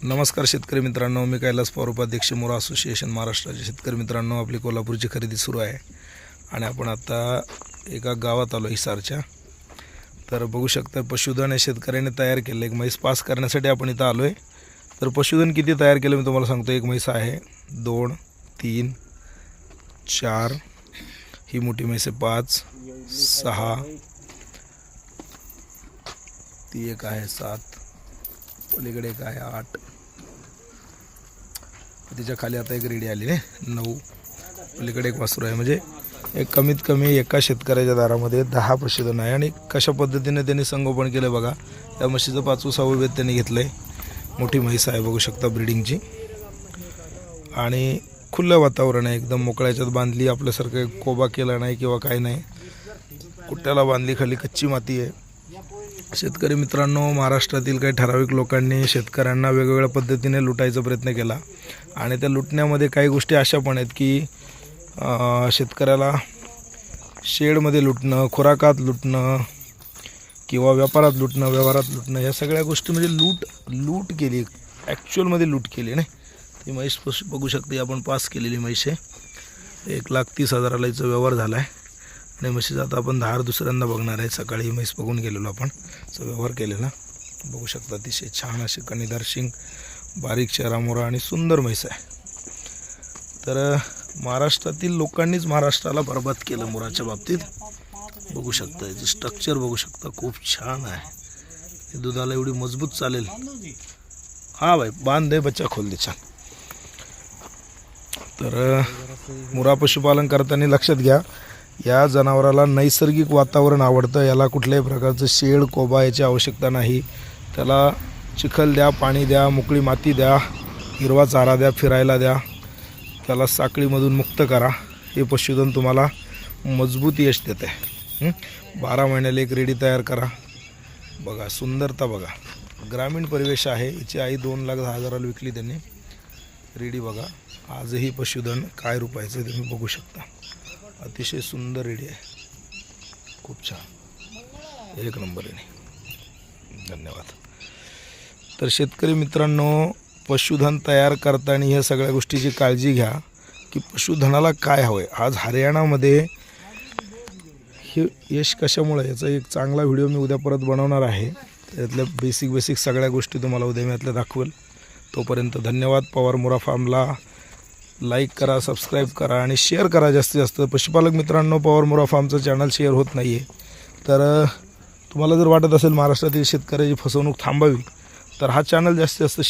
नमस्कार शेतकरी मित्रांनो, मी कैलास पवार, उपाध्यक्ष मोरा असोसिएशन महाराष्ट्राचे. शेतकरी मित्रांनो, आपली कोल्हापूरची खरेदी सुरू आहे आणि आपण आता एका गावात आलो हिसारच्या. तर बघू शकता पशुधन हे शेतकऱ्याने तयार केलं. एक म्हैस पास करण्यासाठी आपण इथं आलो आहे. तर पशुधन किती तयार केलं मी तुम्हाला सांगतो. एक म्हैस आहे, 2, 3, 4, ही मोठी म्हैस आहे 5, 6, ती एक आहे 7, पलीकडे एक आहे 8, तिच्या खाली आता एक रेडी आली आहे 9, पलीकडे एक वासरू आहे. म्हणजे एक कमीत कमी एका शेतकऱ्याच्या दारामध्ये 10 पशुधन आहे. आणि कशा पद्धतीने त्यांनी संगोपन केलं बघा. त्या म्हशीचं 5वे-6वे वेद त्यांनी घेतलं आहे. मोठी म्हैस आहे बघू शकता ब्रीडिंगची, आणि खुलं वातावरण आहे, एकदम मोकळ्याच्यात बांधली. आपल्यासारखं कोबा केला नाही किंवा काय नाही, कुट्ट्याला बांधली, खाली कच्ची माती आहे. शेतकरी मित्रांनो, महाराष्ट्रातील काही ठराविक लोकांनी शेतकऱ्यांना वेगवेगळ्या पद्धतीने लुटायचा प्रयत्न केला, आणि त्या लुटण्यामध्ये काही गोष्टी अशा पण आहेत की शेतकऱ्याला शेडमध्ये लुटणं, खुराकात लुटणं किंवा व्यापारात लुटणं, व्यवहारात लुटणं, या सगळ्या गोष्टी म्हणजे लूट केली, ॲक्च्युअलमध्ये लूट केली नाही. ती म्हैस बघू शकते आपण पास केलेली म्हैस आहे. 1,30,000ला हिचा व्यवहार झाला आहे. आणि म्हशीचा आता आपण धार दुसऱ्यांदा बघणार आहे. सकाळी म्हैस बघून गेलेलो आपण, व्यवहार केलेला बघू शकता. अतिशय छान अशी कणीदार शिंग, बारीक चेहरामोरा आणि सुंदर म्हैस आहे. तर महाराष्ट्रातील लोकांनीच महाराष्ट्राला बरबाद केलं मुराच्या बाबतीत. बघू शकता याचं स्ट्रक्चर बघू शकता, खूप छान आहे. दुधाला एवढी मजबूत चालेल. हा भाई बांध दे, बच्चा खोल दे, छान. तर मुरा पशुपालन करताना लक्षात घ्या, या जनावराला नैसर्गिक वातावरण आवडतं. याला कुठल्याही प्रकारचं शेड कोबा याची आवश्यकता नाही. त्याला चिखल द्या, पाणी द्या, मोकळी माती द्या, हिरवा चारा द्या, फिरायला द्या, त्याला साखळीमधून मुक्त करा. हे पशुधन तुम्हाला मजबूत यश देत आहे. 12 महिन्याला एक रेडी तयार करा. बघा सुंदरता बघा, ग्रामीण परिवेश आहे. हिची आई 2,10,000ला विकली त्यांनी. रेडी बघा, आजही पशुधन काय रुपायचं तुम्ही बघू शकता. अतिशय सुंदर रेडी आहे, खूप छान, एक नंबर रेडी. धन्यवाद. तर शेतकरी मित्रांनो, पशुधन तयार करताना ह्या सगळ्या गोष्टीची काळजी घ्या की पशुधनाला काय हवं आहे. आज हरियाणामध्ये हे यश कशामुळे, याचा एक चांगला व्हिडिओ मी उद्या परत बनवणार आहे. त्यातल्या बेसिक सगळ्या गोष्टी तुम्हाला उद्या मी यातल्या दाखवेल. तोपर्यंत धन्यवाद. पवार मोरा फार्मला लाईक करा, सबस्क्राईब करा आणि शेअर करा जास्तीत जास्त. पशुपालक मित्रांनो, पवार मोरा फार्मचं चॅनल शेअर होत नाही आहे. तर तुम्हाला जर वाटत असेल महाराष्ट्रातील शेतकऱ्याची फसवणूक थांबावी, तर हा चॅनल जास्तीत जास्त